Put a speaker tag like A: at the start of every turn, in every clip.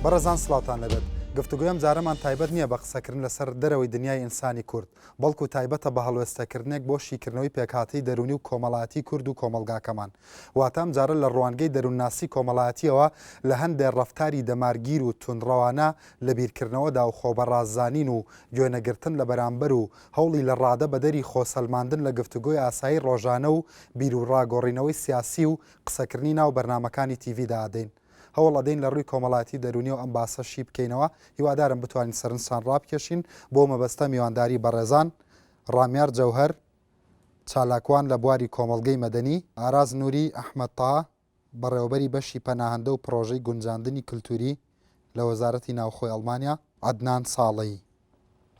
A: بەڕێزان سڵاوتان لەبێت گفتوگویم جارەمان تایبەت نییە بە قسەکردن لەسەر دەرەوەی دنیای ئینسانی کورد بەڵکو تایبەتە بە هەڵوێستەکردنێک بۆ شیکردنەوەی پێکهاتەی دەرونی و کۆمەڵایەتی کورد و کۆمەلگاکەمان واتام جارە لە ڕوانگەی دەروونناسی کۆمەڵایەتیەوە لە هەندێک ڕەفتاری دەمارگیر و تونڕەوانە لە بیرکردنەوەدا و خۆبەڕازانین و گوێنەگرتن لە بەرامبەر و هەوڵی لە ڕادە بەدەری خۆسەلماندن لە گفتوگۆی ئاسایی ڕۆژانە و بیر و ڕاگۆڕینەوەی سیاسی و قسەکردنی ناو بەرنامەکانی تیڤیدا ئەدەین هەوڵ ئەدەین لە ڕووی کۆمەڵایەتی دەرونی و ئەم باسەشی بکەینەوە هیوادارم بتوانین سەرنجتان ڕابکێشین بۆ مەبەستە میوانداری بەڕێزان ڕامیار جەوهەر چالاکوان لە بواری کۆمەڵگەی مەدەنی ئاراز نووری ئەحمەد تا بەڕێوەبەری بەشی پەناهەندە و پرۆژەی گونجاندنی کللتوری لە وەزارەتی ناوخۆی ئەڵمانیا عەدنان ساڵەی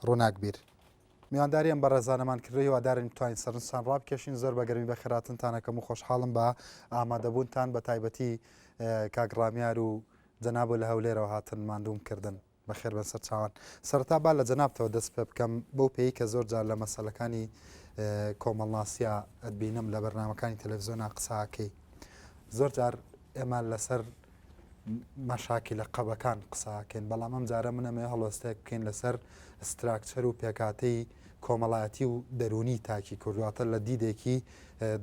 A: ڕووناکبیر میوانداری ئەم بەڕێزانەمان کردی هیوادارین بتوانین سەرنجتان ڕابکێشین زۆر بەگەرمی بە خێراتنتانەکەم و خۆشحاڵم بە ئامادەبوونتان بە تایبەتی کاگڕامیار و جەناب لە هەولێرەوە هاتن ماندوم کردن بەخێر بەسەر چاوان سەرتا با لە جەنابتەوە دەست پێ بکەم بەو پێی کە زۆر جار لە مەسەلەکانی کۆمەڵناسیە ئەتبینم لە بەرنامەکانی تەلەڤیزۆنا قساکەی زۆر جار ئێمە لەسەر مەشاکی لە قەبەکان قساکەین بەڵام ئەم جارە منەمێ هەڵوەستەیە بکەین لەسەر ستراکچەر و پێکاتەی کۆمەڵایەتی و دەرونی تاکی کوردواتە لە دیدێکی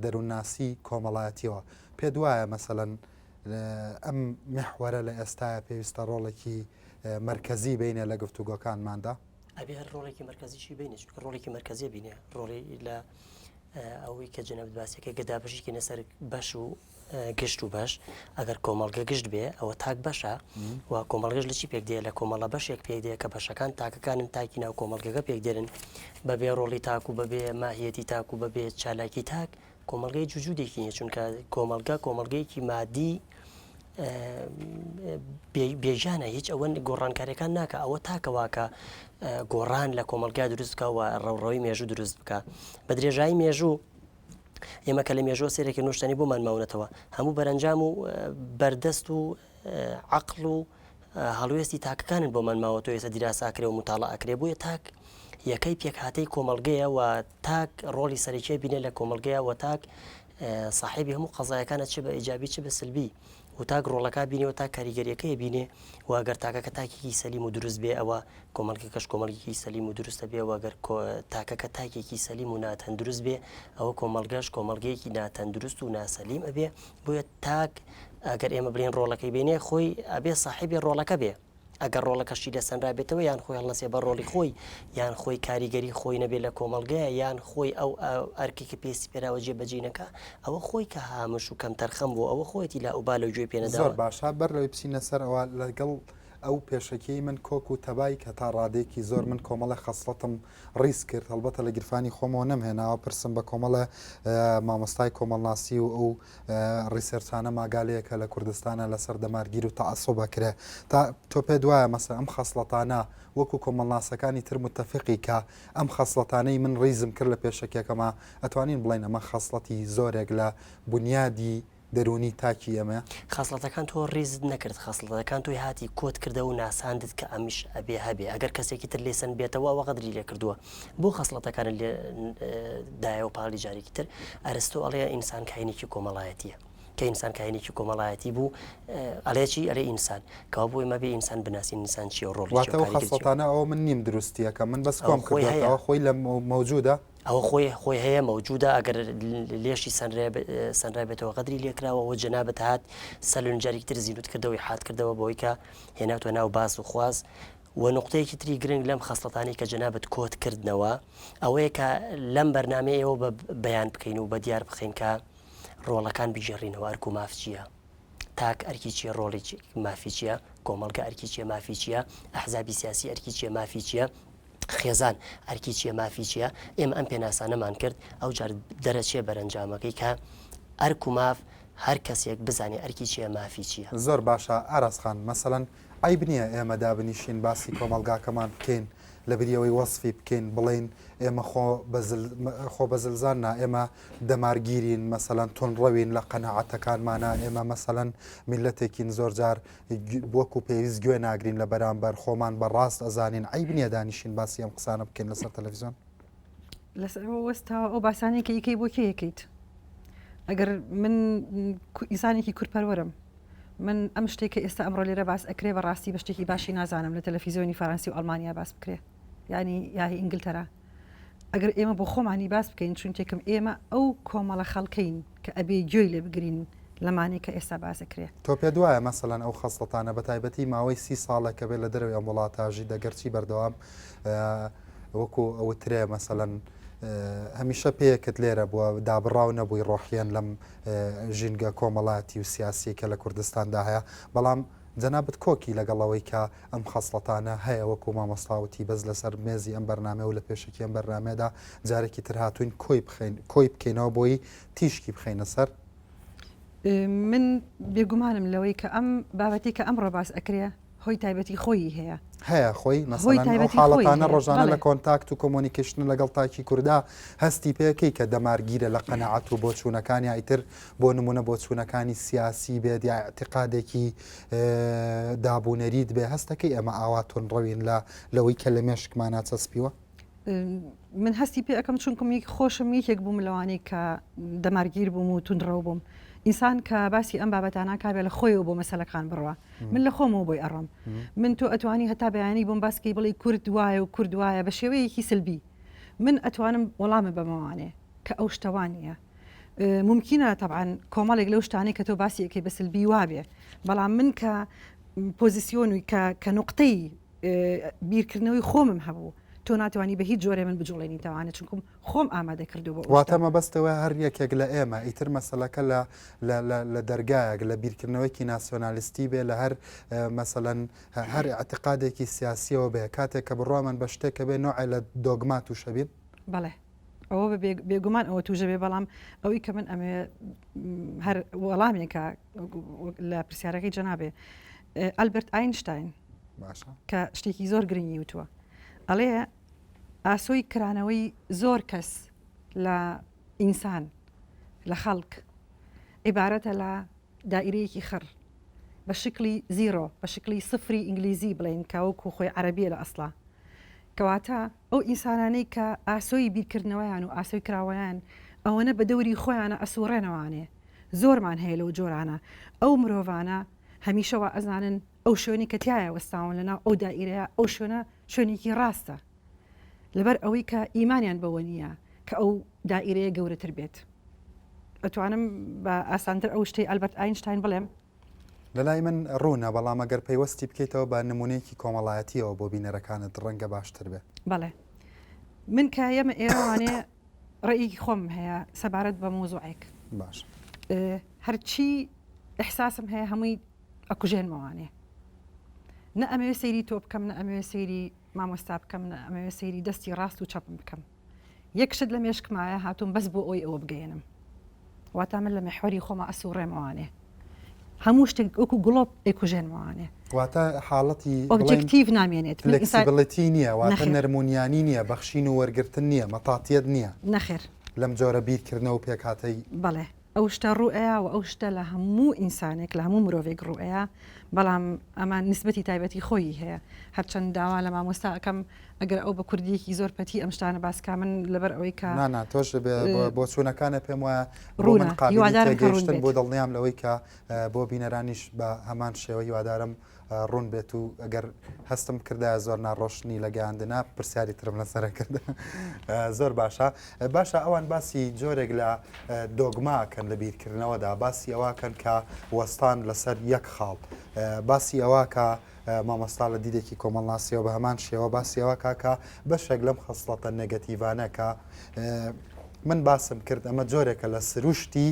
A: دەروونناسی کۆمەڵایەتیەوە پێ دوایە مەسەلەن ئەم محوەرە لە ئێستاە پێویستە ڕۆڵێکی مرکزی بینێ لە گفتوگۆکانماندا
B: ئەبێ هەر ڕۆڵێکی مرکزیشی بینێ ڕۆڵێکی مرکزی بینێ ڕۆڵی لە ئەوەی کە جەنەبەت باسیەکە گەدابژیکەنە سەر بەش و گشت و بەش ئەگەر کۆمەڵگە گشت بێ ئەوە تاک بەشە و کۆمەڵگەش لە چی پێک دێ لە کۆمەڵە بەشێک پێک دێ کە بەشەکان تاکەکانن تاکی ناو کۆمەڵگەکە پێک دێرن بەبێ ڕۆڵی تاک و بەبێ ماهیەتی تاک و بەبێ چالاکی تاک کۆمەڵگەی جوجودێکی نیە چونکە کۆمەڵگەیەکی مادی بێژانە هیچ ئەوە گۆڕانکاریەکان ناکە ئەوە تاکەواکە گۆڕان لە کۆمەلگا دروست بکە و ڕەوڕەوی مێژوو دروست بکە بە درێژایی مێژوو ئێمە کە لە مێژوە سێرێکی نوشتنی بۆمان ماونەتەوە هەموو بەرەنجام و بەردەست و عەقڵ و هەڵوێستی تاکەکانن بۆمان ماوەتەوە ئێستا دیراساکرێ و متاڵەئەکرێ بۆیە تاک یەکەی پێکهاتەی کۆمەڵگەیە و تاک ڕۆڵی سەرەکیە بینێ لە کۆمەڵگەیە و تاک صاحبی هەموو قەزایەکانە چ بە ئیجابی چ بە سلبی و تاک ڕۆڵەکە بینێەوە تا کاریگەریەکەی بینێ و ئەگەر تاکەکە تاکێکی سەلیم و دروست بێ ئەوە کۆمەڵگەکەش کۆمەڵگێکی سەلیم و دروستە بێ و ئەگەر تاکەکە تاکێکی سەلیم و ناتەندروست بێ ئەوە کۆمەڵگەش کۆمەڵگەیەکی ناتەندروست و ناسەلیم ئەبێ بۆیە تاک ئەگەر ئێمە بڵێن ڕۆڵەکەی بینێ خۆی ئەبێ صاحبی ڕۆڵەکە بێ ئەگەر ڕۆڵەکەشی لەسەنرا بێتەوە یان خۆی هەڵنەسێ بە ڕۆڵی خۆی یان خۆی کاریگەری خۆی نەبێت لە کۆمەڵگەیە یان خۆی ئەو ئەرکێکی پێسی پێراوە جێبەجێنەکە ئەوە خۆی کە هامش و کەم تەرخەم بوو ئەوە خۆیەتی لا ئەوبا لە گوێ پێنەدا
A: زۆر باشە بەر لەوەی بچینە سەر ئەوە لەگەڵ ئەو پێشەکەی من کۆک و تەبای کە تا ڕادێکی زۆر من کۆمەڵە خەسڵەتم ڕیس کرد هەڵبەتە لە گیرفانی خۆمەوە نەمهێناوە پرسم بە کۆمەڵە مامۆستای کۆمەڵناسی و ئەو ڕیسێرچانە ماگالەیەکە لە کوردستانە لەسەر دەمارگیر و تەعەسوب بکرێ تا تۆ پێ دوایە مەسە ئەم خەسڵەتانە وەکو کۆمەڵناسەکانی تر متتەفقی کە ئەم خەسڵەتانەی من ڕیزم کرد لە پێشەکێکەمە ئەتوانین بڵین ئەمە خەسڵەتی زۆرێک لە بنیادی دەرونی تاکی ئەمە
B: خاصڵەتەکان تۆ ڕێزت نەکرد خاصڵەکان توی هاتی کۆت کردە و ناساندت کە ئەمیش ئەبێ هەبێ ئەگەر کەسێکی تر لێسن بێتەوە ئەوە قەدری لێ کردووە بۆ خاصڵەتەکانە لێ دایە و پاڵی جارێکی تر ئەرستۆ ئەڵێ ئینسان کاینێکی کۆمەڵایەتیە کە ئینسان کاینێکی کۆمەڵایەتی بوو ئەڵێکی ئەرێ ئینسان کەوا بۆی مەبێ ئینسان بناسین ئینسان چیە و ڕۆڵی
A: واتەوە خاصڵەتانە ئەوە من نیم دروستیەکە من بەس کۆم کردەوە خۆی لە مەوجودە
B: ئەوە خۆی هەیە مەوجودە ئەگەر لێشی سەنرا بێتەوە قەدری لێکراوەەوە جەنابەت هات سەلونجارێکی تر زیینوت کردەوەی حات کردەوە بۆی کە هێناتوە ناو باس و خواز و نقطەیەکی تری گرنگ لەم خەسڵەتانی کە جەنابەت کۆت کردنەوە ئەوەیە کە لەم بەرنامەیە ئێوە بە بەیان بکەین و بە دیار بخەین کە ڕۆڵەکان بیژێڕینەوە ئەرک و ماف چییە تاک ئەرکی چیە ڕۆڵی مافی چییە کۆمەڵگە ئەرکی چیە مافی چییە ئەحزابی سیاسی ئەرکی چیە مافی چییە خێزان ئەرکی چیە مافی چییە ئێمە ئەم پێناسانەمان کرد ئەو جار دەرەچێ بەرەنجامەکەی کە ئەرک و ماف هەر کەسێک بزانێ ئەرکی چیە مافی چییە
A: زۆر باشە ئاراسخان مەسەڵەن عیب نییە ئێمە دابنیشین باسی کۆمەلگاکەمان بکەین لە بریەوەی وەصفی بکەین بڵین ئێمە خۆ بەزلزاننا ئێمە دەمارگیرین مەسەلەن تونڕەوین لە قەنەعەتەکانمانە ئێمە مەسەلەن میلەتێکین زۆر جار وەکو پێویست گوێ ناگرین لە بەرامبەر خۆمان بەڕاست ئەزانین عیب نییە دانیشین باسی ئەم قسانە بکەین لەسەر تەلەڤیزۆن
C: لەسەر وەستا ئەو باسانێک کە یەکەی بۆ کێ یەکەیت ئەگەر من ئینسانێکی کورتپەروەرم من ئەم شتێک کە ئێستا ئەمڕۆ لێرە باس ئەکرێ بەڕاستی بە شتێکی باشی نازانم لە تەلەڤیزیۆنی فەڕەنسی و ئەڵمانیا باس بکرێ ینی یاهی ئینگلتەرا ئەگەر ئێمە بۆ خۆمانی باس بکەین چونکێکم ئێمە ئەو کۆمەڵە خەڵکەین کە ئەبێ گوێی لێ بگرین لەمانەی کە ئێستا باسەکرێ.
A: تۆ پێ دوایە مەسەڵەن ئەو خەسڵەتانە بە تایبەتی ماوەی 30 ساڵە کە بێت لە دەروی ئەم وڵاتاژی دەگەرچی بەردەوام وەکو ئەوە ترێ مەسەڵەن هەمیشە پێیەکت لێرە بووە دابڕاو نەبووی ڕۆحیان لەم ژینگە کۆمەڵاتی و سیاسیکە لە کوردستاندا هەیە بەڵام جەنابەت کۆکی لەگەڵەوەی کە ئەم خەسڵەتانە هەیە وەکو مامۆستاوتی بەس لەسەر مێزی ئەم بەرنامە و لە پێشکی ئەم بەرنامێدا جارێکی تر هاتوین کۆی بکەینەوە بۆی تیشکی بخەینە سەر.
C: من بێگومانم لەوەی کە ئەم بابەتی کە ئەمڕۆ باس ئەکرێ هۆی تایبەتی خۆی هەیە
A: خۆی مەسەڵەن حاڵەتانە ڕۆژانە لە کۆنتاکت و کۆمۆنیکیشن لەگەڵ تاکی کووردا هەستی پێەکەی کە دەمارگیرە لە قەنەعەت و بۆ چوونەکانی ئایتر بۆ نمونە بۆ چوونەکانی سیاسی بێت یا اعتقادێکی دابوونەریت بێ هەستەکەی ئەمە ئاوا تۆن ڕەوین لەوەی کە لە مێشکمانە چەسپیوە.
C: من هەستی پێ ئەەکەم چونکم خۆشم یەکێک بووم لەوانەی کە دەمارگیر بووم و تونندڕەو بووم. ئینسان کە باسی ئەم بابەتانە کابێت لە خۆی و بۆ مەسەلەکان بڕوە من لە خۆمەوە بۆی ئەڕم من تۆ ئەتوانی هەتا بەیانی بۆم باسکی بڵی کورد وایە و کورد وایە بە شێوەیەکی سلبی من ئەتوانم وەڵامە بەمەوانێ کە ئەو شتەوانە ممکنە طبعاً کۆمەڵێک لەو شتانەی کە تۆ باسیەکەی بە سلبی وابێ بەڵام من کە پۆزیسیۆنی کە نقطەی بیرکردنەوەی خۆمم هەبوو تۆ ناتوانانی بە هیچ جۆرە من بجوڵێنی تاوانە چونکم خۆم ئامادە کردو بۆ
A: واتەمە بەستەوە هەر یەکێک لە ئێمە ئیتر مەسەلەکە لە دەرگایەک لە بیرکردنەوەیکی ناسیۆنالیستی بێ لە هەر مەسەلەن هەر اعتقادێکی سیاسیەوە بێ کاتێک کە بڕوامان بە شتێکە بێ نوعی لە دۆگمات و شەبین
C: بەڵێ ئەوە بێگومان ئەوە توژە بێ بەڵام ئەوەی کە من ئەمێ هەر وەڵامێکە لە پرسیارەکەی جەنابێ ئەلبرت ئاینشتاین کە شتێکی زۆر گرنگی وتووە ئەڵێ ئاسۆی کرانەوەی زۆر کەس لە ئینسان لە خەڵک عیبارەتە لە دائیرەیەکی خڕ بە شکلی زیرۆ بە شکلی سفری ئینگلیزی بڵێن کەوەکو خۆی عەرەبیە لە ئەسڵا کەواتە ئەو ئینسانانەی کە ئاسۆی بیرکردنەوەیان و ئاسۆی کراوەیان ئەوەنە بە دەوری خۆیانە ئەسوڕێنەوانێ زۆرمان هەیە لەو جۆرانە ئەو مرۆڤانە هەمیشەوە ئەزانن ئەو شوێنی کە تایە وەستاون لەناو ئەو دائیرەیە ئەو شوێنێکی ڕاستە لەبەر ئەوەی کە ئیمانیان بەوە نییە کە ئەو دائیرەیە گەورەتر بێت ئەتوانم بە ئاسانتر ئەو شتەی ئەلبەرت ئاینشتاین بڵێم
A: لەلای من ڕوونە بەڵام ئەگەر پەیوەستی بکەیتەوە بە نمونەیەکی کۆمەڵایەتیەوە بۆ بینەرەکانت ڕەنگە باشتر بێت.
C: بەڵێ من کە ئێمە ئێوانێ ڕێیکی خۆم هەیە سەبارەت بە مۆزوعێک
A: باش
C: هەرچی ئەحساسم هەیە هەمووی ئەکوژێنمەوانێ نە ئەمەوێ سەیری تۆ بکەم نە ئەمەوێ سەیری مامۆستا بکەم نە ئەمەوێ سەیری دەستی ڕاست و چەپم بکەم یەک شت لە مێشکمایە هاتووم بەس بۆ ئەوی ئەوە بگەێنم واتە من لە مەحوەری خۆمە ئەسوڕێمەوانێ هەموو شتێک وەکو گڵۆب ئێکوژێنمەوانێ
A: واتە حاڵەتی
C: ئۆبجێکتیڤ نامێنێت
A: فلێکسیبڵیتی نییە واتە نەرمونیانی نییە بەخشین و وەرگرتن نییە مەتاتیەت نییە
C: نەخێر
A: لەم جۆرە بیرکردنەوە و پێکاتەی
C: بەڵێ ئەو شتە ڕوئەیە و ئەو شتە لە هەموو ئینسانێک لە هەموو مرۆڤێک ڕوئەیە بەڵام ئەمان نسبەتی تایبەتی خۆی هەیە هەرچەند داوا لە مامۆستا ئەەکەم ئەگەر ئەو بە کوردیەکی زۆر پەتی ئەم شتانە باسکە من لەبەر ئەوەی کە
A: تۆش بۆ چوونەکانە پێم وایە ڕوونە قابلیتێگەیشتن بۆ دڵنیام لەوەی کە بۆ بینەرانیش بە هەمان شێوە هیوادارم ڕوون بێت و ئەگەر هەستم کردە زۆر ناڕۆشنی لە گەیاندنا پرسیاری ترم لەسەرە کرد زۆر باشە ئەوان باسی جۆرێک لە دۆگماکەن لە بیرکردنەوەدا باسی ئەوەکەن کە وەستان لەسەر یەک خاڵ باسی ئەوە کە مامۆستا لە دیدێکی کۆمەڵناسیەوە بە هەمان شێوە باسی ئەوە کاکە بەشێک لەم خەسڵەتە نێگەتیڤانەکە من باسم کرد ئەمە جۆرێکە لە سروشتی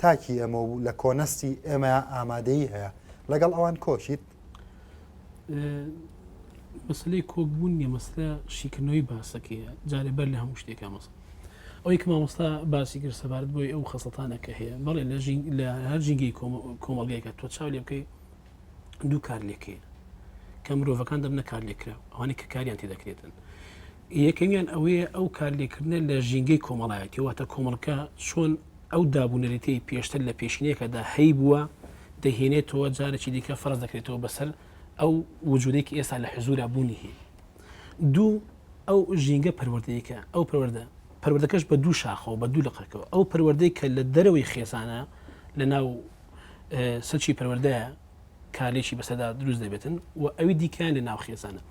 A: تاکی ئەمە و لە کۆنەستی ئێمە ئامادەیی هەیە لەگەڵ ئەوان کۆشیت
D: مەسلەی کۆبوون نیە مەسلە شیکردنەوەی باسەکەیە جارێ بەر لە هەموو شتێکە مەسڵ ئەوەی کە مامۆستا باسی کرد سەبارەت بۆی ئەو خەسڵەتانە کە هەیە بەڵێ لە هەر ژینگەی کۆمەڵگەیەکە تۆ چاو لێ بکەی دوو کار لێکەیە کە مرۆڤەکان دەبنە کار لێکرا ئەوانەی کە کاریان تێدەکرێتن یەکەمیان ئەوەیە ئەو کار لێکردنە لە ژینگەی کۆمەڵایەتی واتە کۆمەڵکە چۆن ئەو دابوونەرێتی پێشتر لە پێشینەیەکەدا هەی بووە دەهێنێتەوە جارێکی دیکە فەرز دەکرێتەوە بەسەر ئەو وجودێکی ئێستا لە حزورە بوونی هەیە دوو ئەو ژینگە پەروەردەیەکە ئەو پەروەردەکەش بە دوو شاخەوە بە دوو لەقەکەوە ئەو پەروەردەی کە لە دەرەوەی خێزانە لە ناو سەرچی پەروەردەیە کارێکی بەسەدا دروست دەبێتن و ئەوی دیکان لە ناو خێزانە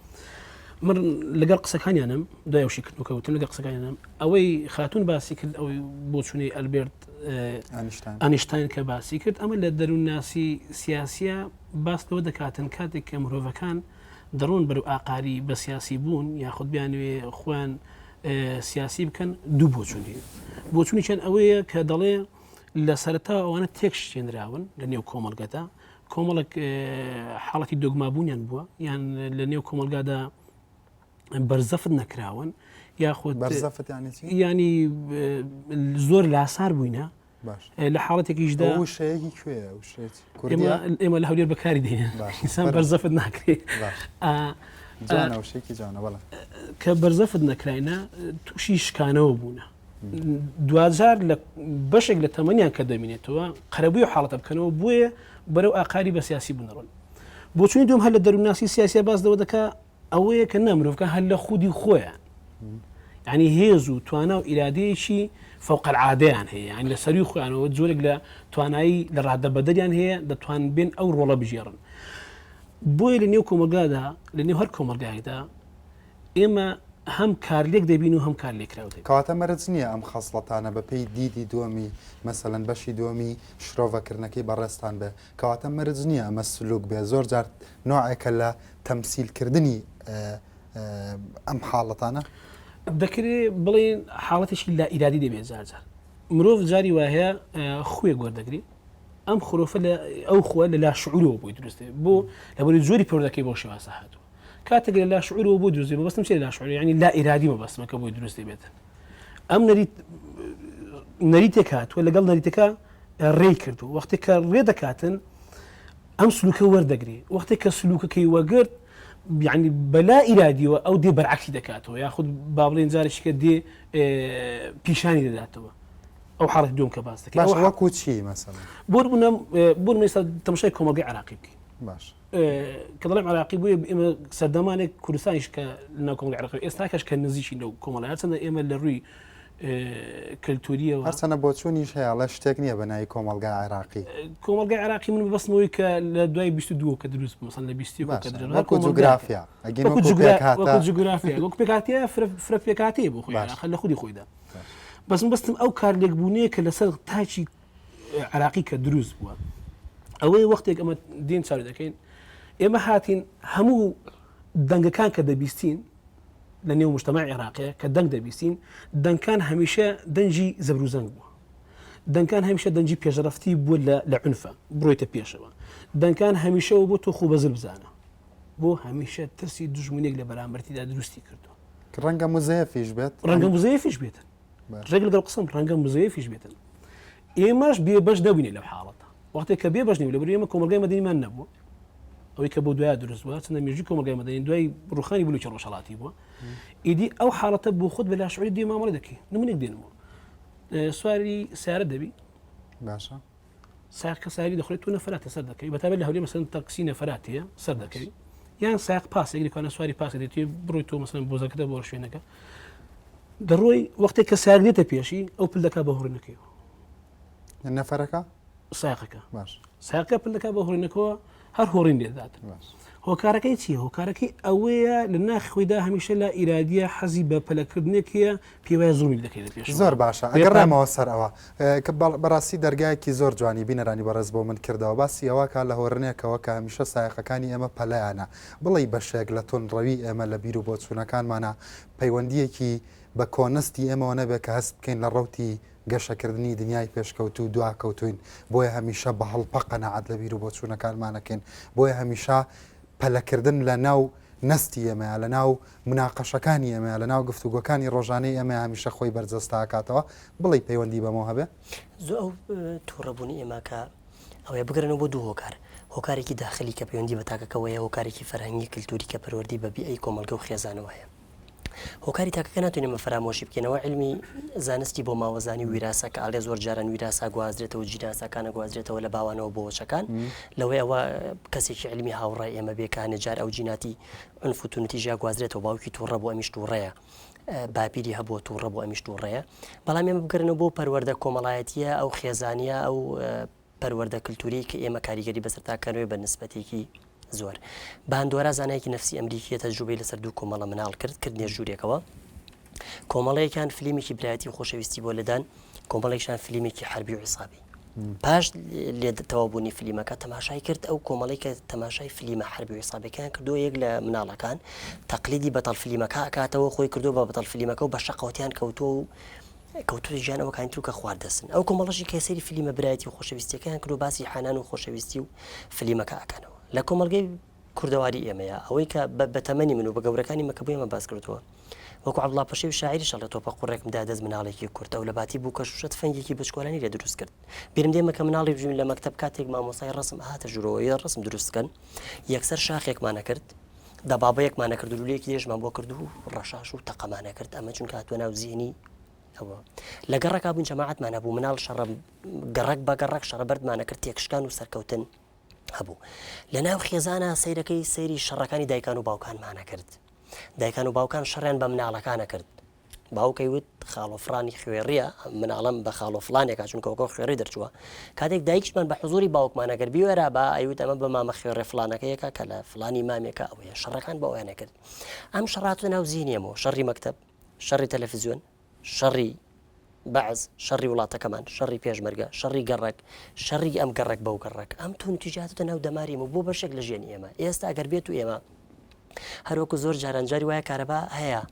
D: من لەگەڵ قسەکانیانم دوایشی کردوکەوتن لەگەڵ قسەکانیانم ئەوەی خاتون باسی کرد ئەوەی بۆچوونی ئەلبێرت ئانیشتاین کە باسی کرد ئەمە لە دەروونناسی سیاسیە باس لەوە دەکاتن کاتێک کە مرۆڤەکان دەڕۆن بەرەو ئاقاری بە سیاسی بوون یاخود بیانوێ خۆیان سیاسی بکەن دوو بۆچوونی چەند ئەوەیە کە دەڵێ لە سەرەتا ئەوانە تێکشتێنراون لە نێو کۆمەڵگەتا کۆمەڵک حاڵەتی دۆگمابوونیان بووە یان لە نێو کۆمەلگادا بەرزەفت نەکراون یاخود ینی زۆر لاسار بووینە لە حاڵەتێکیشدا ئێمە لە هەولێر بەکاری دێنێن بەرزەفت ناکرێت کە بەرزەفت نەکراینە تووشی شکانەوە بوونە دوجار لە بەشێک لە تەمەنیان کە دەمێنێتەوە قەرەبووی و حاڵەتە بکەنەوە بووە بەرەو ئاقاری بە سیاسی بنەڕۆن بۆچوونی دوم هەر لە دەروونناسی سیاسە باس دەوە دەکا ئەوەیە کە نامرۆڤەکە هەر لە خودی خۆیان یعنی هێز و توانە و ئیرادەیەکی فەوق العادەیان هەیە یعنی لە سەروی خۆیانەوە جۆرێک لە توانایی لە ڕادە بەدەریان هەیە دەتوان بێن ئەو ڕۆڵە بژێڕن بۆیە لە نێو کۆمەلگادا لە نێو هەر کۆمەلگایدا ئێمە هەم کارلێک دەبین و هەم کارلێکراوە
A: کەواتە مەرج نییە ئەم خەسڵەتانە بەپێی دیدی دووەمی مەسەلەن بەشی دووەمی شرۆڤەکردنەکەی بەڕێستان بێ کەواتە مەرج نییە ئەمە سلوک بێ زۆر جار نوعێکە لە تەمسیلکردنی ئەم حاڵەتانە
D: دەکرێت بڵێن حاڵەتێکی لا ئیرادی دەبێت جارجار مرۆڤ جاری وایە خوێ گوەردەگری ئەم خرۆفە ئەو خۆ لە لا شعورەوە بۆی دروستێ بۆ لەبەری زۆری پەروەردەکەی بۆ شێوازە هاتووە کاتێک لە لا شعورەوە بۆ دروستێ بەستم چێ لا شعور ینی لا ئیرادی مەبەستمەکە بۆی دروست دەبێت ئەم نەریتێک هاتووە لەگەڵ نەریتەکە ڕێی کردو وەختێک کە ڕێ دەکاتن ئەم سلوکە وەردەگری وەختێک کە سلوکەکەی وەگرت یعنی بەلا ئیرادیەوە ئەو دێ بەرعکسی دەکاتەوە یاخود با بڵێن جارێکیکە دێ پیشانی دەداتەوە ئەو حاڵەتی دوم کە باس دەکەیت
A: وەکو چی مەسەڵەن
D: بۆ ئێستا تەماشای کۆمەڵگەی عێراقی بکەین
A: باش
D: کە دەڵێم عێراقی بووە ئێمە سەردەمانێک کوردستانیش کە لەناو کۆمەڵگەی عێراقی ئێستا کەش کە نزیکی لەو کۆمەڵگە هەرچەندە ئێمە لە ڕووی کللتوریەوە
A: هەرچەنە بۆچوونیش هەیە شتێک نییە بەناوی کۆمەڵگای عێراقی
D: کۆمەڵگای عێراقی من بەستمەوەی کە لە دوای 22 کە دروست مەسەن لە 20
A: جوگرافیا
D: جوگرافیا وەک پێکاتیە فرە پێکاتی بۆ خۆی لە خودی خۆیدا بەستم ئەو کارلێکبوونەیە کە لەسەر تاچی عێراقی کە دروست بووە ئەوەی وەختێک ئەمە دین چاو دەکەین ئێمە هاتین هەموو دەنگەکان کە دەبیستین لە نێو مجتەماع عێراقیە کە دەنگ دەبیستین دەنگکان هەمیشە دەنجی زەبروزەنگ بووە دەنگکان هەمیشە دەنجی پێشرەفتی بووە لە عنفە بڕۆیتە پێشەوە دەنگکان هەمیشەوە بۆ تۆ خوو بەزل بزانە بۆ هەمیشە ترسی دژمنێک لە بەرامبەرتیدا دروستی کردو
A: ڕەنگە مزەیەفیش بێت
D: ڕەنگە مزەیەفیش بێتن ڕێک لەگەڵ قسم ڕەنگە مزەیەفیش بێتن ئێمەش بێ بەش دەبینێ لەو حاڵەتە وەختێک کە بێ بەش نی لەبەر ئێمە کۆمەلگای مەدەنیمان نەبووە ئەوەی کە بۆ دوای دروست بووە چەندە مێژووی کۆمەلگای مەدەنی دوای ڕوخانی بلوچە ڕۆژهەڵاتی بووە ئیدی ئەو حاڵەتە بۆ خۆت بە لاشعوری دێ مامەڵە دەکەی نمونێک دێنمەوە سواری سیارە دەبی
A: باشە
D: ساقکە ساری دەخۆێت تو نەفراتە سەر دەکەی بەتابێت لە هەولێر مەسەن تاکسی نەفرات هەیە سەر دەکەی یان ساق پاسێک دەکەوانە سواری پاسێک دێتی بڕۆی تۆ مەسەن بۆزەکەتە بۆ شوێنەکە دەڕۆی وەختێک کە سار دێتە پێشی ئەو پل دەکا بە هۆڕینەکەیەوە
A: نەفەرەکە
D: ساقەکە
A: باش
D: ساقەکە پل دەکا بە هۆڕینەکەەوە هەر هۆڕین دێدات هۆکارەکەی چیە هۆکارەکەی ئەوەیە لە ناخی خۆیدا هەمیشە لە ئیرادیە حەزی بە پەلەکردنێکیە پێوای زوڵمی دەکەی لە پێش
A: زۆر باشە ئەگەر ڕێمەوە سەر ئەوە کە بەڕاستی دەرگایەکی زۆر جوانی بینەرانی بەڕێز بۆ من کردەوە باسی ئەوەکە لە هۆڕنێکەوە کە هەمیشە سایقەکانی ئێمە پەلەیانە بڵێ بەشێک لە تۆنڕەوی ئێمە لە بیر و بۆچوونەکانمانە پەیوەندیەکی بە کۆنستی ئێمەوە نەبێت کە هەست بکەین لە ڕوتی گەشەکردنی دنیای پێشکەوت و دواکەوتوین بۆیە هەمیشە بە هەڵپە قەنەعەت لە بیر و بۆچوونەکانمانەکەین بۆیە هەمیشە پەلەکردن لە ناو نستی ئێمە لە ناو مناقەشەکانی ئێمە لە ناو گفتوگۆکانی ڕۆژانەی ئێمە هەمیشە خۆی بەرجەستاکاتەوە بڵێ پەیوەندی بەمەوە هەبێ
B: زۆ ئەو تووڕەبوونی ئێماکە ئەوەیە بگرنەوە بۆ دوو هۆکار هۆکارێکی داخلی کە پەیوەندی بە تاکەکەوەیە هۆکارێکی فەرهەنگی کللتوری کە پەروەردی بە بیئەی کۆمەلگە و خێزانەوەیە هۆکاری تاکەکە ناتوانین ئەمە فرامۆشی بکەینەوە علمی زانستی بۆ ماوەزانی ویراسە کە ئاڵێ زۆر جاران ویراسا گوازرێتەوە جیناسەکانە گوازرێتەوە لە باوانەوە بۆ وەچەکان لەوەی ئەوە کەسێکی علمی هاوڕای ئێمە بێکانە جار ئەو جیناتی ئەنفوتونەتی ژیا گوازرێتەوە باوکی تووڕە بۆ ئەمیش تووڕەیە باپیری هەبووە تووڕە بۆ ئەمیش تووڕەیە بەڵام ئێمە بگەرنەوە بۆ پەروەردە کۆمەڵایەتیە ئەو خێزانیە ئەو پەروەردە کللتوری کە ئێمە کاریگەری بەسەرتاکەنەوەی بە نسبەتێکی زۆر باندۆرە زانایکی نفسی ئەمریکی تەجروبەی لەسەر دوو کۆمەڵە مناڵ کرد نێژوورێکەوە کۆمەڵەیەکان فیلمێکی برایەتی خۆشەویستی بۆ لەدان کۆمەڵێکشان فیلمێکی حربی و عیسابی پاش لێ تەوابوونی فیلمەکە تەماشای کرد ئەو کۆمەڵی کە تەماشای فیلمە حربی و عیسابەکان کردو یەک لە مناڵەکان تەقلیدی بەتەڵ فیلمەکە ئاکاتەوە خۆی کردو بە بەتەڵ فیلمەکە و بە شەقەوتیان کەوتوی ژیانەوە کانترو کە خواردەسن ئەو کۆمەڵەشی کەسەری فیلمە برایەتی و خۆشەویستیەکان کرد و باسی حانان و خۆشەویستی و فیلمەکە ئاکەنەوە لە کۆمەلگەی کوردەواری ئێمەیە ئەوەی کە بە تەمەنی من و بە گەورەکانی مەکەبوو ئێمە باس کردووە وەکو عەبدوڵڵا پەشێو شاعیریش لە تۆپە قوڕێکمدا دەست مناڵێکی کورد ئەو لە باتی بوو کە شوشەت فەنگێکی بچکۆلانی لێ دروست کرد بیرم دێمە کە مناڵی بژین لە مەکتەب کاتێک مامۆسای ڕسم هاتە ژوورەوەی ڕسم دروستکەن یەکسەر شاخێکمانە کرد دا بابەیەکمانە کرد و لولەیەکی دێژمان بۆ کرد و ڕەشاش و تەقەمانە کرد ئەمە چونکە هاتووە ناو زیێنی ئەوە لە گەڕەکا بوون جەماعەتمانە بوو مناڵ شەڕە گەڕک بە گەڕک شەڕەبەردمانە کرد تێکشکان و سەرکەوتن هەبوو لە ناو خێزانە سەیرەکەی سەیری شەڕەکانی دایکان و باوکانمانە کرد دایکان و باوکان شەڕیان بە مناڵەکانە کرد باوکەی وت خاڵۆفرانی خوێڕیە مناڵم بە خاڵۆفلانێکا چونکە وەکۆ خوێڕی دەرچووە کاتێک دایکشمان بە حزوری باوکمانە کرد بیوەرە بە ئەیوت ئەمە بە مامە خوێڕێ فلانەکەیەکە کە لە فلانی مامێکە ئەوەیە شەڕەکان بە ئەویانە کرد ئەم شەڕاتە ناو زیینێمەوە شەڕی مەکتەب شەڕی تەلەڤیزیۆن شەڕی بەعز شەڕی وڵاتەکەمان شەڕی پێشمەرگە شەڕی گەڕک شەڕی ئەم گەڕک بەو گەڕک ئەم تونتیجاتە ناو دەماریمە بۆ بەشێک لە ژێنی ئێمە ئێستا ئەگەر بێت و ئێمە هەروەکو زۆر جارانجاری وایە کارەبا هەیە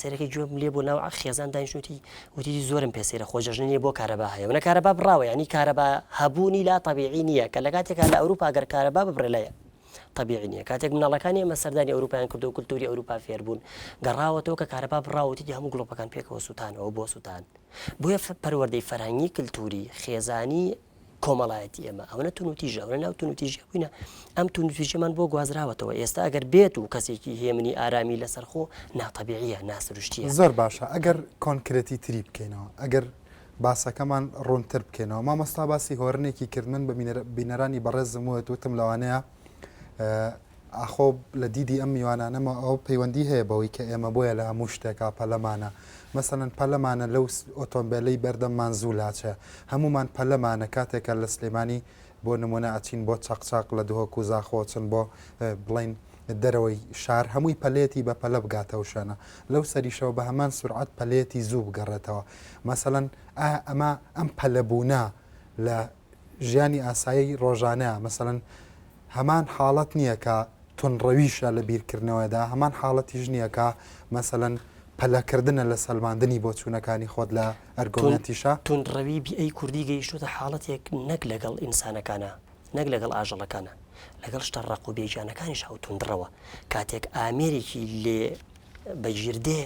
B: سێرەکەی گوێم لێ بۆ ناو خێزان دانیشتوتی وتی زۆرم پێسێرە خۆجەژنیە بۆ کارەبا هەیە منە کارەبا بڕاوە ینی کارەبا هەبوونی لا تەبیعی نییە کە لە کاتێکا لە ئەوروپا گەر کارەبا ببڕێ لایە طبیعی نییە کاتێک مناڵەکانی ئەمە سەردانی ئەوروپایان کردو و کولتوری ئەوروپا فێربوون گەڕاوەتەوە کە کارەبا بڕاوەتی هەموو گڵۆپەکان پێکەوە سووتانەوە بۆ سووتان بۆیە پەروەردەی فەرهەنگی کللتوری خێزانی کۆمەڵایەتی ئێمە ئەوە تونوتیژە ئەوە ناو تونوتیژە بووینە ئەم تونوتیژەمان بۆ گوازراوەتەوە ئێستا ئەگەر بێت و کەسێکی هێمنی ئارامی لەسەرخۆ ناتەبیعیە ناسروشتیە
A: زۆر باشە ئەگەر کۆنکرێتی تری بکەینەوە ئەگەر باسەکەمان ڕوونتر بکەینەوە مامۆستا باسی هۆرنێکی کردمن بە بینەرانی بەڕێزم وتم لەوانەیە ئاخۆ لە دیدی ئەم میوانانەمە ئەو پەیوەندی هەیە بەوەی کە ئێمە بۆیە لە هەموو شتێکا پەلەمانە مەسەڵەن پەلەمانە لەو ئۆتۆمبیلەی بەردەممان زوو لاچە هەمومان پەلەمانە کاتێکە لە سلێمانی بۆ نمونە ئەچین بۆ چاقچاق لە دوهۆک و زاخۆچن بۆ بڵین دەرەوەی شار هەمووی پەلێتی بە پەلە بگاتەوە شانە لەو سەریشەوە بە هەمان سورعەت پەلێتی زوو بگەڕێتەوە مەسەڵەن ئەمە ئەم پەلەبوونە لە ژیانی ئاسایی ڕۆژانەیە مەسەڵەن هەمان حاڵەت نییە کە تونڕەویشە لە بیرکردنەوەدا هەمان حاڵەتیش نییە کە مەسەڵەن پەلەکردنە لە سەلماندنی بۆ چوونەکانی خۆت لە ئەرگۆمەتیشە
B: تونڕەوی ئەی کوردی گەیشتوتە حاڵەتێک نەک لەگەڵ ئینسانەکانە نەک لەگەڵ ئاژەڵەکانە لەگەڵ شتە ڕق و بێجانەکانیش هەو تونندڕەوە کاتێک ئامێرێکی لێ بەگیردێ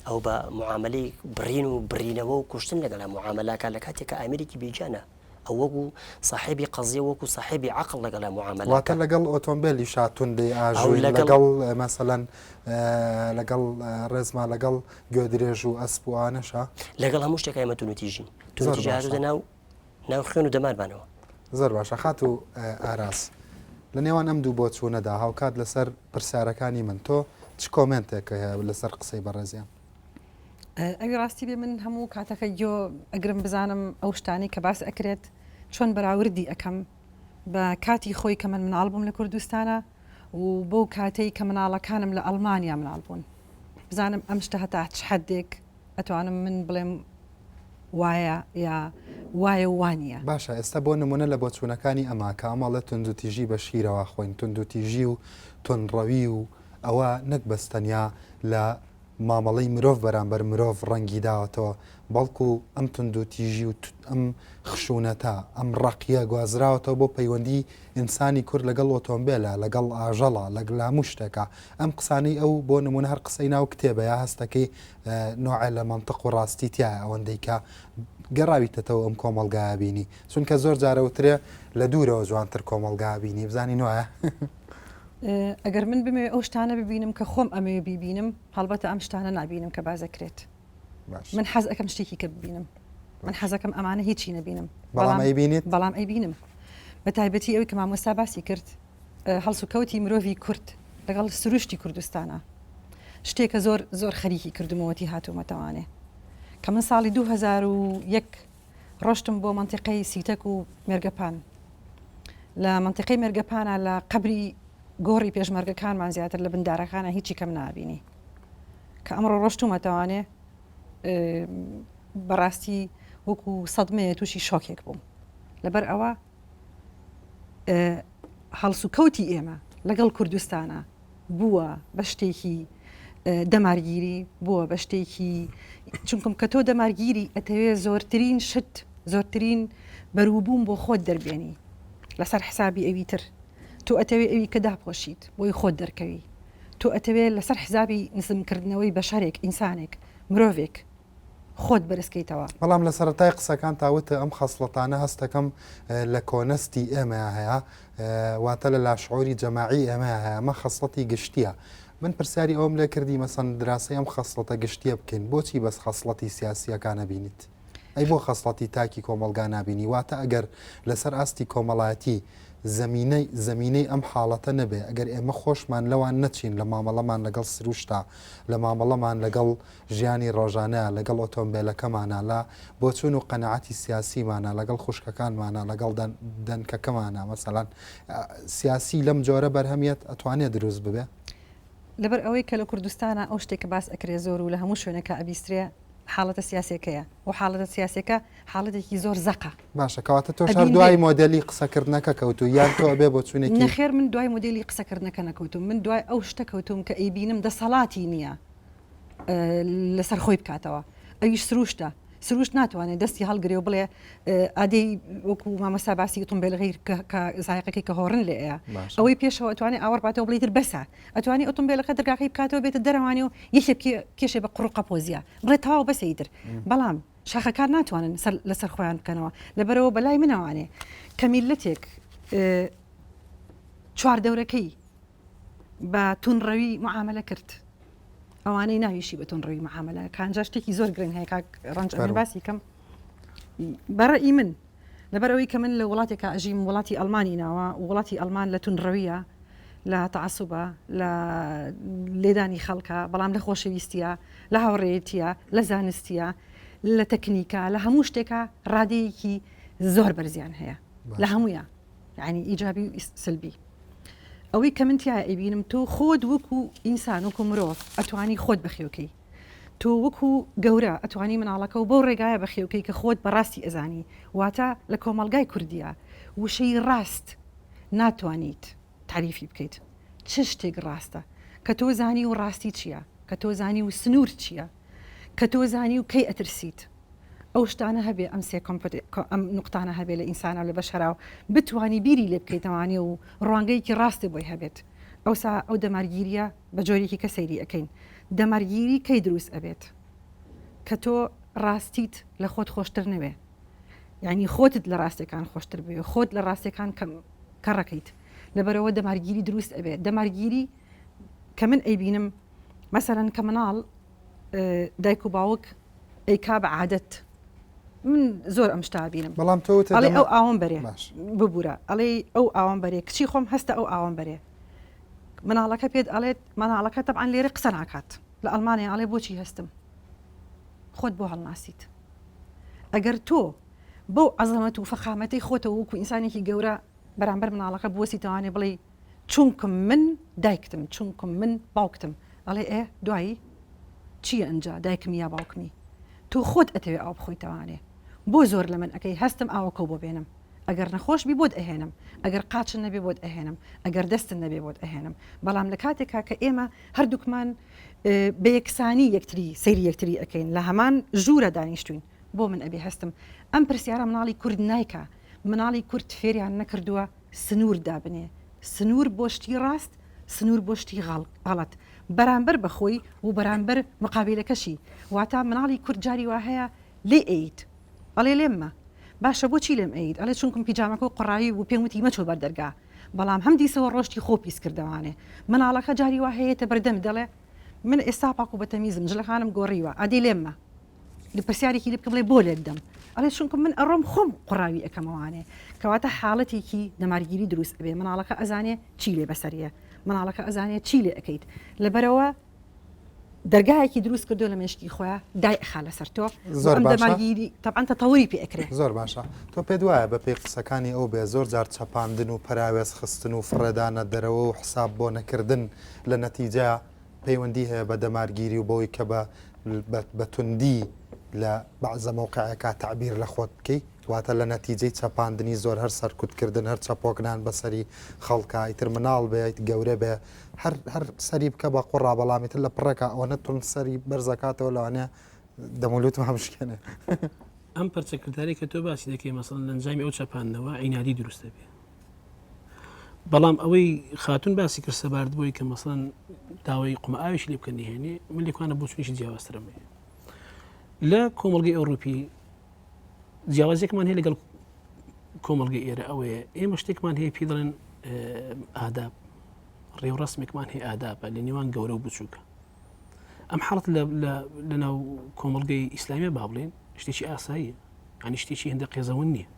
B: ئەو بە معاملەی بڕین و برینەوە و کوشتن لەگەڵ معاملاکە لە کاتێککە ئامریکی بیجانە ئەو وەکو صاحبی قەزیە وەکو صاحبی عقل لەگەڵ معاملەکە
A: لەگەڵ ئۆتۆمبیلی شاتوندی ئاژووی لەگەڵ مەسەڵەن لەگەڵ ڕێزما لەگەڵ گوێدرێژ و ئەسپوانەشە
B: لەگەڵ هەموو شتێک ئێمە تونوتیژین تونوتیژە ناو خوێن و دەمانبانەوە
A: زۆر باشە خات و ئاراس لە نێوان ئەم دوو بۆ چوونەدا هاوکات لەسەر پرسیارەکانی من تۆ چ کۆمنتێک هەیە لەسەر قسەی بەڕێزیان
C: ئەوی ڕاستی بێ من هەموو کاتەکە گۆ ئەگرم بزانم ئەو شتانی کە باس ئەکرێت چۆن بەراوردی ئەەکەم بە کاتی خۆی کە من مناڵ بووم لە کوردستانە و بۆ کاتەی کە مناڵەکانم لە ئەڵمانیا مناڵ بوون بزانم ئەم شتە هەتا چ حدێک ئەتوانم من بڵێم وایە یا وایە وانە
A: باشە ئێستا بۆ نمونە لە بۆ چوونەکانی ئەما کامەڵە تونندوتیژی بە شیرەوە خۆین تونندوتیژی و تونڕەوی و ئەوە نەک بەستەنیا لە مامەڵەی مرۆڤ بەرامبەر مرۆڤ ڕەنگی داوەتەوە بەڵکو ئەم تونندوتیژی و ئەم خشونەتە ئەم ڕقیە گوازراوەتەوە بۆ پەیوەندی ئینسانی کورد لەگەڵ ئۆتۆمبیلە لەگەڵ ئاژەڵە لەگەڵ هەموو شتێکە ئەم قسانەی ئەو بۆ نمونە هەر قسەی ناو کتێبە یا هەستەکەی نوعە لە منطق و ڕاستی تایە ئەوەندەی کە گەڕاویتەوە ئەم کۆمەڵگایە بینی چونکە زۆر جارەوترێ لە دوورەوە جوانتر کۆمەڵگا بینی بزانی نوایە
C: ئەگەر من بمێ ئەو شتانە ببینم کە خۆم ئەمێ بیبینم هەڵبەتە ئەم شتانە نبینم کە بازەکرێت من حەز ئەەکەم شتێکی کە ببینم من حەزەکەم ئەمانە هیچی نەبینم بەڵام ئەیبینم بە تایبەتی ئەوی کە مامۆستا باسی کرد هەڵس و کەوتی مرۆڤی کورد لەگەڵ سروشتی کوردستانە شتێکە زۆر زۆر خەریکی کردومەوەتی هاتوومەتەوانێ کە من ساڵی 2001 ڕۆشتم بۆ منتیقەی سیتەک و مێرگەپان لە منتیقەی مێرگەپانە لە قبری گۆڕی پێشمەرگەکانمان زیاتر لە بندارەکانە هیچی کەم نابینی کە ئەمڕۆ ڕۆشتومەتەوانێ بەڕاستی وەکو سەدمەیە تووشی شۆکێک بووم لەبەر ئەوە هەڵسوکەوتی ئێمە لەگەڵ کوردستانە بووە بە شتێکی دەمارگیری بووە بە شتێکی چونکم کە تۆ دەمارگیری ئەتەوێ زۆرترین شت زۆرترین بەروبووم بۆ خۆت دەربێنی لەسەر حسابی ئەوی تر تۆ ئەتەوێ ئەوی کە داپۆشیت بۆی خۆت دەرکەوی تۆ ئەتەوێت لەسەر حزابی نزمکردنەوەی بەشارێک ئینسانێک مرۆڤێک خۆت بەرزکەیتەوە.
A: بەڵام لە سەرەتای قسەکان تاوتە ئەم خەسڵەتانە هەستەکەم لە کۆنەستی ئێمە هەیە واتە لە لاشعوری جەماعی ئێمە هەیە ئەمە خەسڵەتی گشتیە. من پرسیاری ئەوم لێ کردی مەسەن دراسی ئەم خەسڵەتە گشتیە بکەین بۆچی بەس خەسڵەتی سیاسیەکانە بینیت؟ ئەی بۆ خەسڵەتی تاکی کۆمەلگا نبینی واتە ئەگەر لەسەر ئاستی کۆمەڵایەتی زمینەی ئەم حاڵەتە نەبێ ئەگەر ئێمە خۆشمان لەوان نەچین لە مامەڵەمان لەگەڵ سروشتا لە مامەڵەمان لەگەڵ ژیانی ڕۆژانە لەگەڵ ئۆتۆمبیلەکەمانە لە بۆ چون و قەنەعەتی سیاسیمانە لەگەڵ خوشکەکانمانە لەگەڵ دەنکەکەمانە مەسەڵەن سیاسی لەم جۆرە بەرهەمیەت ئەتوانێت دروست ببێ
C: لەبەر ئەوەی کە لە کوردستانە ئەو شتێککە باس ئەکرێ زۆر و لە هەموو شوێنەکە ئەبیسترێ حاڵەتە سیاسەکەیە و حاڵەتە سیاسەکە حاڵەتێکی زۆر زەقە
A: باشە کەواتە تۆ شار دوای مۆدلی قسەکردنەکە کەوتو یان تۆ بێ بۆ چونێکی
C: نەخێر من دوای مۆدلی قسەکردنەکە نەکەوتم من دوای ئەو شتە کەوتم کە ئەیبینم دەسەڵاتی نییە لەسەر خۆی بکاتەوە ئەویش سروشت ناتوانێت دەستی هەڵگرێ و بڵێ ئادەی وەکو مامەسا باسی ئۆتۆمبیلغیر کە زایقەکەی کە هۆڕن لێ ئەوەی پێشەوە ئەتوانێت ئاوەڕباتەوە بڵیتر بەسە ئەتوانی ئۆتۆمبیلەکە دەرگاکەی بکاتەوە بێتە دەرەوانی و یەکێ کێشێ بە قڕوقە پۆزیە بڵێ تەواو بەسەیتر بەڵام شاخەکان ناتوانن لەسەر خۆیان بکەنەوە لەبەرەوە بەلای منەوانێ کە میلەتێک چواردەورەکەی بە تونڕەوی معاملە کرد ئەوانەی ناویشی بە تونڕەوی معاملە کانجا شتێکی زۆر گرنگ هەیە ڕەنج باسی کەم بەڕێی من لەبەرەوەی کە من لە وڵاتێکە ئەژیم وڵاتی ئەڵمانی ناوە وڵاتی ئەڵمان لە تونڕەویە لە تەعەسوبە لە لێدانی خەڵکە بەڵام لە خۆشەویستیە لە هاوڕێیەتیە لە زانستیە لە تەکنیکە لە هەموو شتێکە ڕادەیەکی زۆر بەرزیان هەیە لە هەموویە یعنی ئیجابی و سلبی ئەوەی کە من تیا ئەبینم تۆ خۆت وەکو ئینسان وەکو مرۆڤ ئەتوانی خۆت بەخێوکەی تۆ وەکو گەورە ئەتوانی مناڵەکە و بەو ڕێگایە بەخێوکەی کە خۆت بەڕاستی ئەزانی واتە لە کۆمەلگای کوردیە وشەی ڕاست ناتوانیت تعریفی بکەیت چ شتێک ڕاستە کە تۆ زانی و ڕاستی چییە کە تۆ زانی و سنوور چییە کە تۆ زانی و کەی ئەترسیت ئەو شتانە هەبێ ئەم نقطانە هەبێ لە ئینسانە لە بەشەراو بتوانی بیری لێ بکەیتەوانی و ڕوانگەیەکی ڕاستی بۆی هەبێت ئەوسا ئەو دەمارگیریە بە جۆرێکی کە سەیری ئەەکەین دەمارگیری کەی دروست ئەبێت کە تۆ ڕاستیت لە خۆت خۆشتر نەوێ یعنی خۆتت لە ڕاستەکان خۆشتر بێ خۆت لە ڕاستەکان کە ڕەکەیت لەبەرەوە دەمارگیری دروست ئەبێت دەمارگیری کە من ئەیبینم مەسەرەن کە مناڵ دایک و باوک ئەیکا بە عادەت من زۆر ئەم شتا بینم
A: بەڵام تۆ
C: ئەڵێ ئەو ئاوام بەرێ ببوورە ئەڵێ ئەو ئاوام بەرێ کچی خۆم هەستە ئەو ئاوام بەرێ مناڵەکە پێت ئەڵێت مناڵەکە تەبعاً لێرە قسە ناکات لە ئەڵمانیا ئەڵێ بۆچی هەستم خۆت بۆ هەڵناسیت ئەگەر تۆ بۆ عەزەمەت و فەخامەتەی خۆتەوە وەکو ئینسانێکی گەورە بەرامبەر مناڵەکە بوەسی توانێ بڵێ چونکم من دایکتم چونکم من باوکتم ئەڵێ ئێ دوایی چییە ئەنجا دایکم یا باوکمی تۆ خۆت ئەتەوێ ئاو بخۆیتەوانێ بۆ زۆر لە من ئەەکەی هەستم ئاوەکە بۆ بێنم ئەگەر نەخۆش بی بۆت ئەهێنم ئەگەر قاچن نەبێ بۆت ئەهێنم ئەگەر دەستن نەبێ بۆت ئەهێنم بەڵام لە کاتێکا کە ئێمە هەردووکمان بە یەکسانی یەکتری سەیری یەکتری ئەەکەین لە هەمان ژوورە دانیشتوین بۆ من ئەبێ هەستم ئەم پرسیارە مناڵی کورد نایکە مناڵی کورد فێریان نەکردووە سنوور دابنێ سنوور بۆ شتی ڕاست سنوور بۆ شتی غەڵەت بەرامبەر بەخۆی و بەرامبەر مقابلەکەشی واتە مناڵی کورد جاری وا هەیە لێ ئەیت ئەڵێ لێممە باشە بۆچی لێم ئەیت ئەڵێ چونکم پیجامەکە و قڕایی و پێم وتی مەچۆ بەردەرگا بەڵام هەم دیسەوە ڕۆشتی خۆ پیس کردەوانێ مناڵەکە جاری وا هەیەتە بەردەم دەڵێ من ئێستا پاک و بەتەمیزم جلەکانم گۆڕیوە ئادەی لێممە لە پرسیارێکی لێ بکە بڵێ بۆ لێت دەم ئەڵێ چونکم من ئەڕۆم خۆم قڕاوی ئەەکەمەوانێ کەواتە حاڵەتێکی دەمارگیری دروست ئەبێ مناڵەکە ئەزانێ چی لێ بەسەریە مناڵەکە ئەزانێت چی لێ ئەەکەیت لەبەرەوە دەرگایەکی دروست کردو لە مشکی خۆیان دای خا لەسەر تۆ
A: زۆر باشە.
C: دەماگیری تەبعاً تەواوی پێ ئەکرێ
A: زۆر باشە تۆ پێ دوایە بە پێی قسەکانی ئەو بێ زۆر جار چەپاندن و پراوێز خستن و فڕێدانە دەرەوە و حساب بۆ نەکردن لە نەتیجە پەیوەندی هەیە بە دەمارگیری و بۆی کە بە توندی لە بەعزە مەوقعەکە تعبیر لە خۆت بکەیت واتە لە نەتیجەی چەپاندنی زۆر هەر سەرکوتکردن هەر چەپۆکنان بەسەری خەڵکە ئیتر مناڵ بێت گەورە بێ هەر سەری بکە بە قوڕا بەڵامیتر لە پڕێکە ئەوە نەتون سەری بەرزەکاتەوە لەوانەیە دەمولوت هەمشکێنێ
D: ئەم پەرچەکرداری کە تۆ باسی دەکەی مەسەڵەن لە ئەنجامی ئەو چەپاندنەوە عینادی دروستە بێ بەڵام ئەوەی خاتون باسی کرد سەبارەت بۆی کە مەسەڵەن داوای قومە ئاویشی لێ بکەنی هێنێ من لێکوانە بۆ چونیشی جیاوازترم لە کۆمەڵگەی ئەوروپی جیاوازێکمان هەیە لەگەڵ کۆمەڵگەی ئێرە ئەوەیە ئێمە شتێکمان هەیە پێ دەڵێن ئاداب ڕێوڕسمێکمان هەیە ئادابە لە نێوان گەورە و بچووکە ئەم حاڵەت لە ناو کۆمەڵگەی ئیسلامیە با بڵێن شتێکی ئاساییە ئەنی شتێکی هەندە قێزەون نییە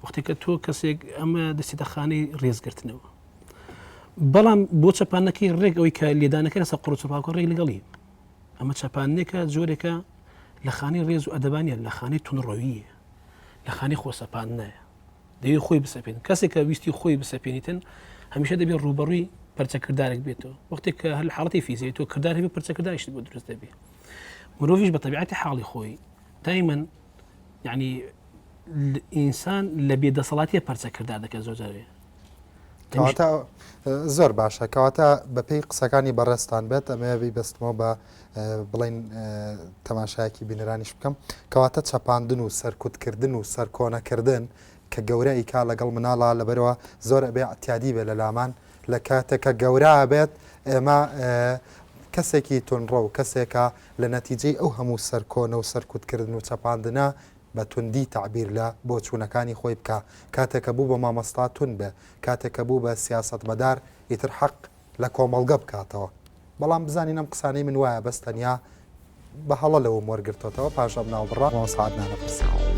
D: وەختێککە تۆ کەسێک ئەمە دەستێتە خانەی ڕێزگرتنەوە بەڵام بۆ چەپانەکەی ڕێک ئەوەی کە لێدانەکە لەسەر قڕ چپاکە ڕێک لەگەڵی ئەمە چەپانێکە جۆرێکە لە خانەی ڕێز و ئەدەبانە لە خانەی تونڕەویە لە خانی خۆسەپان نایە دەوێت خۆی بسەپێن کەسێک کە ویستی خۆی بسەپێنیتن هەمیشە دەبێت ڕوبەڕووی پەرچەکردارێک بێتەوە وەختێک کە هەر حاڵەتی فیزیایی تۆ کردار هەبێت پەرچەکرداریشت بۆ دروست دەبێت مرۆڤیش بە تەبیعەتی حاڵی خۆی دایماً یعنی ئینسان لە بێدەسەڵاتیە پەرچەکردار دەکەت زۆر جارێ
A: کەواتە زۆر باشە کەواتە بەپێی قسەکانی بەڕێستان بێت ئەمەوی بەستمەوە بە بڵین تەماشایەکی بینەرانیش بکەم کەواتە چەپاندن و سەرکوتکردن و سەرکۆنەکردن کە گەورە ئیکا لەگەڵ مناڵە لەبەرەوە زۆر ئەبێ ئەتیادی بێ لە لامان لە کاتێکە گەورە بێت ئێمە کەسێکی تونڕە و کەسێکە لە نەتیجەی ئەو هەموو سەرکۆنە و سەرکوتکردن و چەپاندنە بە توندی تعبیر لە بۆ چوونەکانی خۆی بکە کاتێکە بوو بە مامەستا تون بێ کاتێکە بوو بە سیاست مەدار ئیتر حەق لە کۆمەڵگە بکاتەوە بەڵام بزانین ئەم قسانەی من وایە بەستەنیا بە هەڵە لەوە وەرگرتەوە پاشە بناو بڕا سعات نانەپرسی.